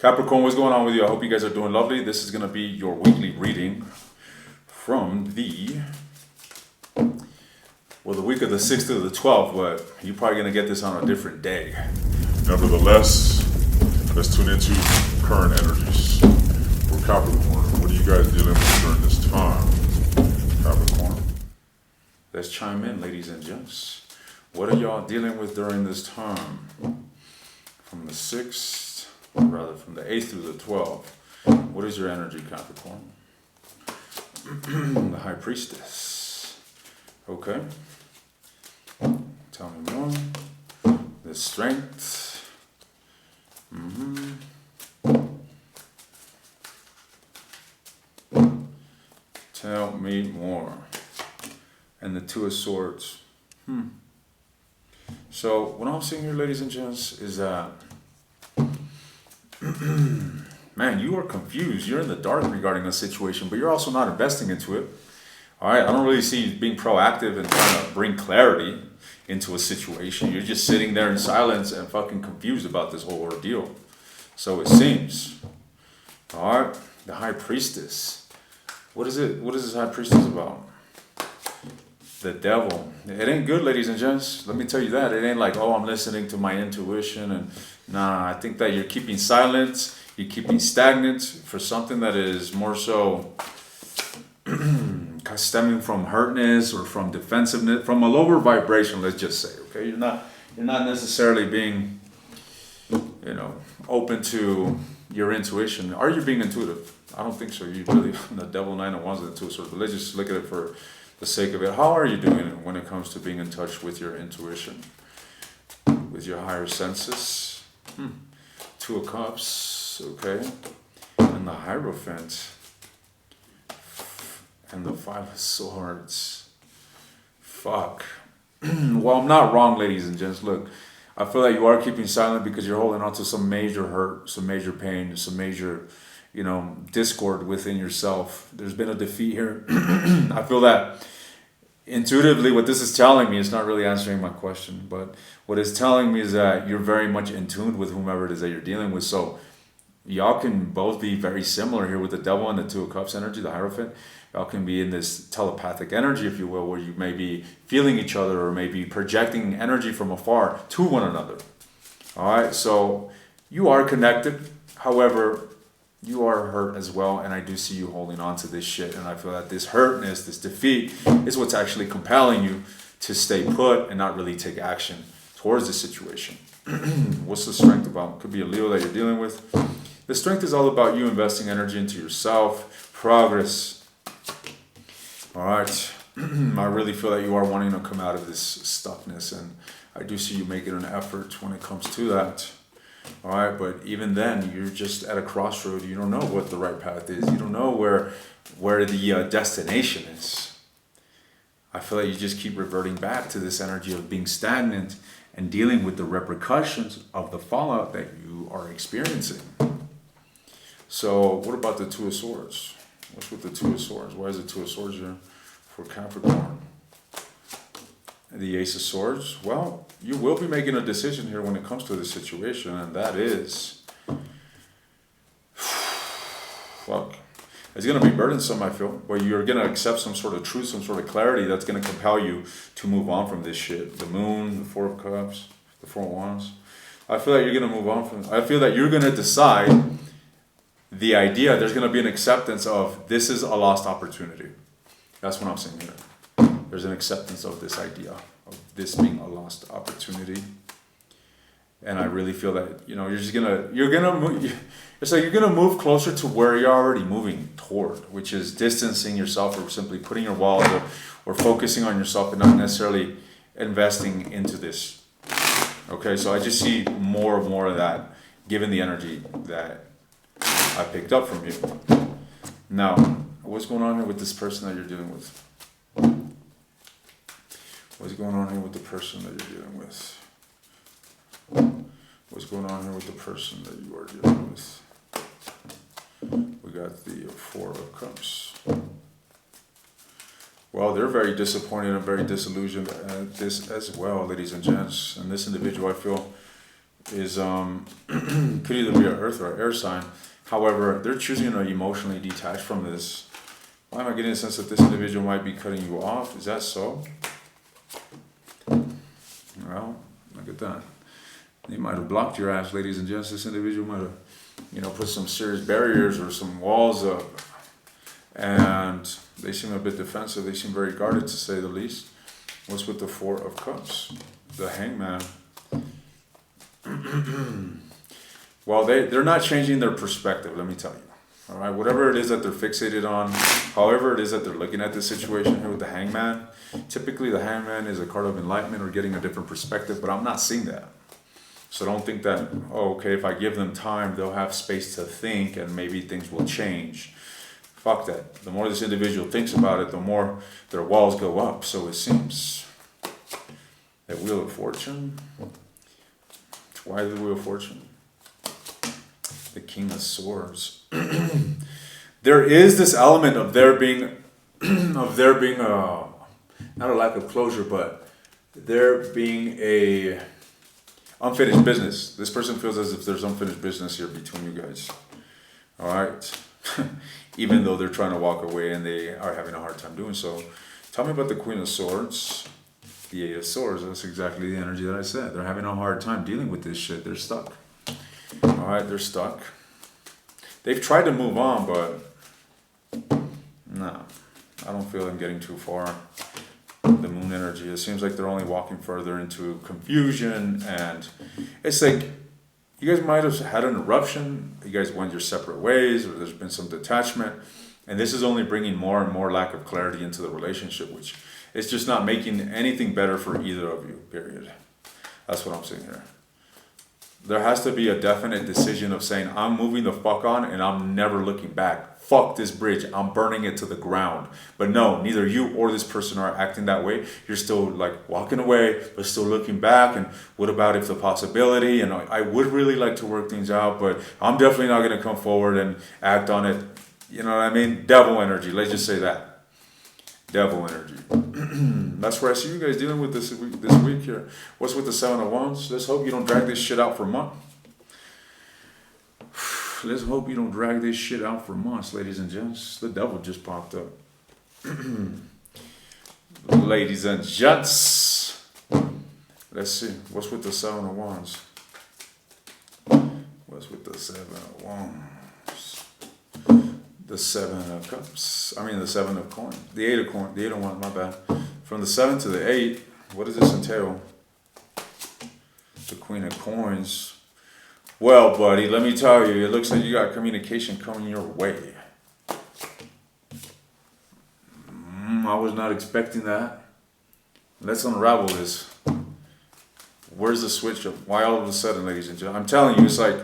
Capricorn, what's going on with you? I hope you guys are doing lovely. This is going to be your weekly reading from the week of the 6th to the 12th, but you're probably going to get this on a different day. Nevertheless, let's tune into current energies for Capricorn. What are you guys dealing with during this time, Capricorn? Let's chime in, ladies and gents. What are y'all dealing with during this time? From the 8th through the 12th. What is your energy, Capricorn? The High Priestess. Okay. Tell me more. The Strength. Tell me more. And the Two of Swords. So what I'm seeing here, ladies and gents, is that man, you are confused. You're in the dark regarding a situation, but you're also not investing into it. All right, I don't really see you being proactive and trying to bring clarity into a situation. You're just sitting there in silence and fucking confused about this whole ordeal. So it seems. All right, the High Priestess. What is it? What is this High Priestess about? The Devil. It ain't good, ladies and gents. Let me tell you that. It ain't like, oh, I'm listening to my intuition. And nah, I think that you're keeping silent. You're keeping stagnant for something that is more so stemming from hurtness or from defensiveness, from a lower vibration, let's just say. Okay, you're not necessarily being, open to your intuition. Are you being intuitive? I don't think so. You really, the Devil, Nine of Wands, and the Two of Swords. But let's just look at it for the sake of it. How are you doing it when it comes to being in touch with your intuition, with your higher senses? Two of Cups, okay, and the Hierophant, and the Five of Swords. Fuck. Well, I'm not wrong, ladies and gents. Look, I feel like you are keeping silent because you're holding on to some major hurt, some major pain, some major, discord within yourself. There's been a defeat here. I feel that intuitively what this is telling me, it's not really answering my question, but what it's telling me is that you're very much in tune with whomever it is that you're dealing with. So y'all can both be very similar here with the Devil and the Two of Cups energy, the Hierophant. Y'all can be in this telepathic energy, if you will, where you may be feeling each other or maybe projecting energy from afar to one another. All right, so you are connected. However, you are hurt as well, and I do see you holding on to this shit, and I feel that this hurtness, this defeat, is what's actually compelling you to stay put and not really take action towards the situation. What's the Strength about? Could be a Leo that you're dealing with. The Strength is all about you investing energy into yourself, progress. All right. I really feel that you are wanting to come out of this stuckness, and I do see you making an effort when it comes to that. All right, but even then, you're just at a crossroad. You don't know what the right path is. You don't know where the destination is. I feel like you just keep reverting back to this energy of being stagnant and dealing with the repercussions of the fallout that you are experiencing. So what about the Two of Swords? What's with the Two of Swords? Why is the Two of Swords here for Capricorn? The Ace of Swords. Well, you will be making a decision here when it comes to this situation, and that is, fuck, it's going to be burdensome, I feel, where you're going to accept some sort of truth, some sort of clarity that's going to compel you to move on from this shit. The Moon, the Four of Cups, the Four of Wands. I feel like you're going to move on from, I feel that you're going to decide the idea, there's going to be an acceptance of this is a lost opportunity. That's what I'm saying here. There's an acceptance of this idea of this being a lost opportunity, and I really feel that you're gonna move. It's like you're gonna move closer to where you're already moving toward, which is distancing yourself or simply putting your walls or focusing on yourself and not necessarily investing into this. Okay, so I just see more of that, given the energy that I picked up from you. Now, what's going on here with this person that you're dealing with? What's going on here with the person that you're dealing with? What's going on here with the person that you are dealing with? We got the Four of Cups. Well, they're very disappointed and very disillusioned at this as well, ladies and gents. And this individual, I feel, is could either be an earth or air sign. However, they're choosing to emotionally detach from this. Why am I getting a sense that this individual might be cutting you off? Is that so? Well, look at that. They might have blocked your ass, ladies and gents. This individual might have, put some serious barriers or some walls up. And they seem a bit defensive. They seem very guarded, to say the least. What's with the Four of Cups? The Hangman. Well, they're not changing their perspective, let me tell you. All right, whatever it is that they're fixated on, however it is that they're looking at the situation here with the Hangman, typically the Hangman is a card of enlightenment or getting a different perspective, but I'm not seeing that. So don't think that, okay, if I give them time, they'll have space to think and maybe things will change. Fuck that. The more this individual thinks about it, the more their walls go up, so it seems. That Wheel of Fortune. Why the Wheel of Fortune? The King of Swords. There is this element of there being not a lack of closure, but there being a unfinished business. This person feels as if there's unfinished business here between you guys. All right. Even though they're trying to walk away and they are having a hard time doing so. Tell me about the Queen of Swords. The Eight of Swords. That's exactly the energy that I said. They're having a hard time dealing with this shit. They're stuck. All right, they're stuck. They've tried to move on, but no, I don't feel them getting too far. The Moon energy. It seems like they're only walking further into confusion, and it's like you guys might have had an eruption. You guys went your separate ways, or there's been some detachment, and this is only bringing more and more lack of clarity into the relationship, which is just not making anything better for either of you. Period. That's what I'm saying here. There has to be a definite decision of saying, I'm moving the fuck on and I'm never looking back. Fuck this bridge. I'm burning it to the ground. But no, neither you or this person are acting that way. You're still like walking away, but still looking back. And what about if the possibility? And I would really like to work things out, but I'm definitely not going to come forward and act on it. You know what I mean? Devil energy. Let's just say that. Devil energy. That's where I see you guys dealing with this week here. What's with the Seven of Wands? Let's hope you don't drag this shit out for months. Let's hope you don't drag this shit out for months, ladies and gents. The devil just popped up. Ladies and gents. Let's see. What's with the Seven of Wands? What's with the Seven of Wands? The Seven of Cups. I mean the Seven of Coins. The Eight of Coins. The Eight of Wands, my bad. From the 7 to the 8, what does this entail? The Queen of Coins. Well, buddy, let me tell you, it looks like you got communication coming your way. I was not expecting that. Let's unravel this. Where's the switch up? Why all of a sudden, ladies and gentlemen? I'm telling you, it's like,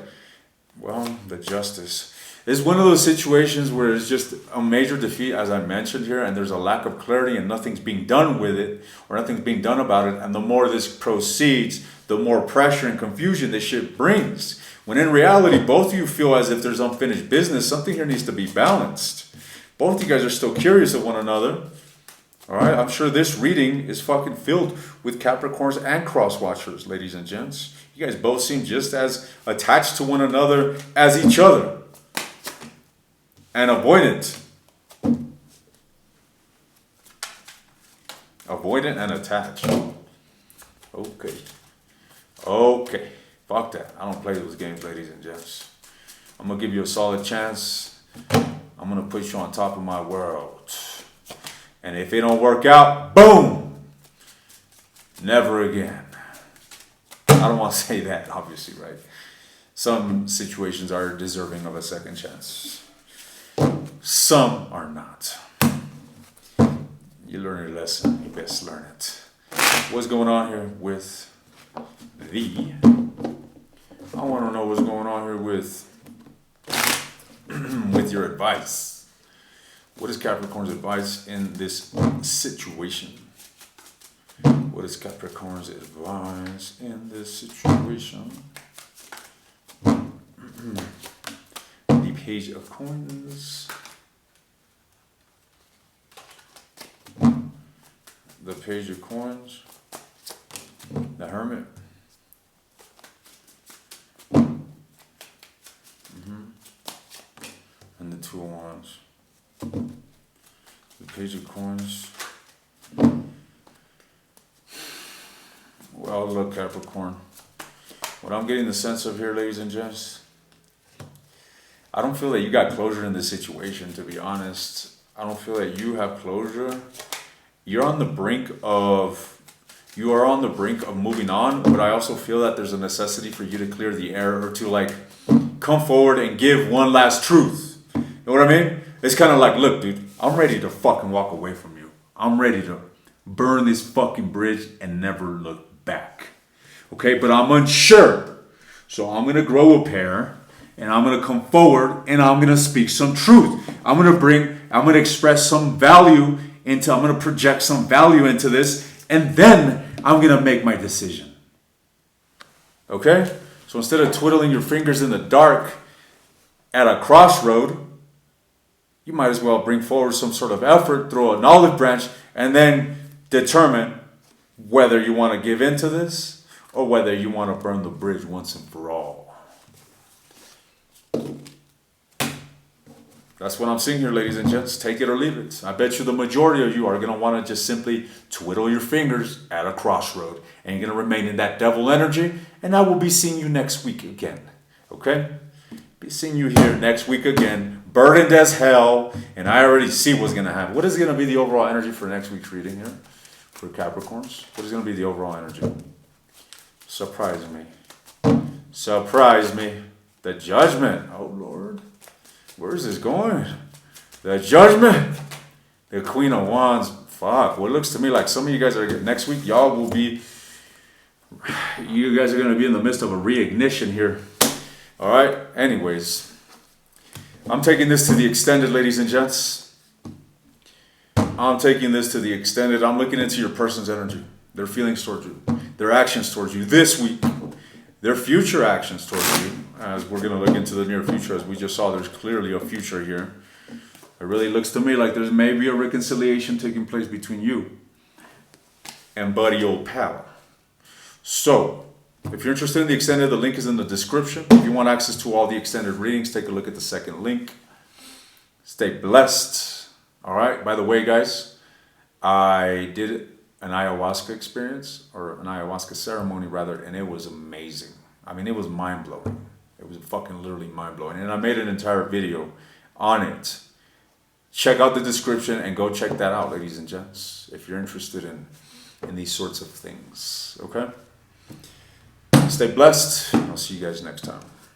well, the Justice. It's one of those situations where it's just a major defeat, as I mentioned here, and there's a lack of clarity and nothing's being done with it, or nothing's being done about it. And the more this proceeds, the more pressure and confusion this shit brings. When in reality, both of you feel as if there's unfinished business. Something here needs to be balanced. Both of you guys are still curious of one another. All right, I'm sure this reading is fucking filled with Capricorns and cross watchers, ladies and gents. You guys both seem just as attached to one another as each other. And avoidant. Avoidant and attached. Okay. Okay. Fuck that. I don't play those games, ladies and gents. I'm going to give you a solid chance. I'm going to put you on top of my world. And if it don't work out, boom! Never again. I don't want to say that, obviously, right? Some situations are deserving of a second chance. Some are not. You learn your lesson, you best learn it. What's going on here with the... I want to know what's going on here with your advice. What is Capricorn's advice in this situation? What is Capricorn's advice in this situation? The Page of Coins. The Page of Coins. The Hermit. And the Two of Wands. The Page of Coins. Well, look, Capricorn. What I'm getting the sense of here, ladies and gents, I don't feel that you got closure in this situation, to be honest. I don't feel that you have closure. You are on the brink of moving on, but I also feel that there's a necessity for you to clear the air or to like come forward and give one last truth. You know what I mean? It's kind of like, look, dude, I'm ready to fucking walk away from you. I'm ready to burn this fucking bridge and never look back. Okay, but I'm unsure. So I'm going to grow a pair and I'm going to come forward and I'm going to speak some truth. I'm going to express some value I'm going to project some value into this, and then I'm going to make my decision. Okay? So instead of twiddling your fingers in the dark at a crossroad, you might as well bring forward some sort of effort, throw an olive branch, and then determine whether you want to give into this or whether you want to burn the bridge once and for all. That's what I'm seeing here, ladies and gents. Take it or leave it. I bet you the majority of you are going to want to just simply twiddle your fingers at a crossroad. And you're going to remain in that devil energy. And I will be seeing you next week again. Okay? Be seeing you here next week again. Burdened as hell. And I already see what's going to happen. What is going to be the overall energy for next week's reading here? For Capricorns? What is going to be the overall energy? Surprise me. Surprise me. The Judgment. Oh, Lord. Where is this going? The Judgment. The Queen of Wands. Fuck. Well, it looks to me like some of you guys are, next week, y'all will be, you guys are going to be in the midst of a reignition here. All right. Anyways, I'm taking this to the extended, ladies and gents. I'm taking this to the extended. I'm looking into your person's energy, their feelings towards you, their actions towards you this week, their future actions towards you. As we're going to look into the near future, as we just saw, there's clearly a future here. It really looks to me like there's maybe a reconciliation taking place between you and buddy old pal. So, if you're interested in the extended, the link is in the description. If you want access to all the extended readings, take a look at the second link. Stay blessed. All right. By the way, guys, I did an ayahuasca experience, or an ayahuasca ceremony rather, and it was amazing. I mean, it was mind-blowing. It was fucking literally mind-blowing. And I made an entire video on it. Check out the description and go check that out, ladies and gents, if you're interested in these sorts of things. Okay? Stay blessed. I'll see you guys next time.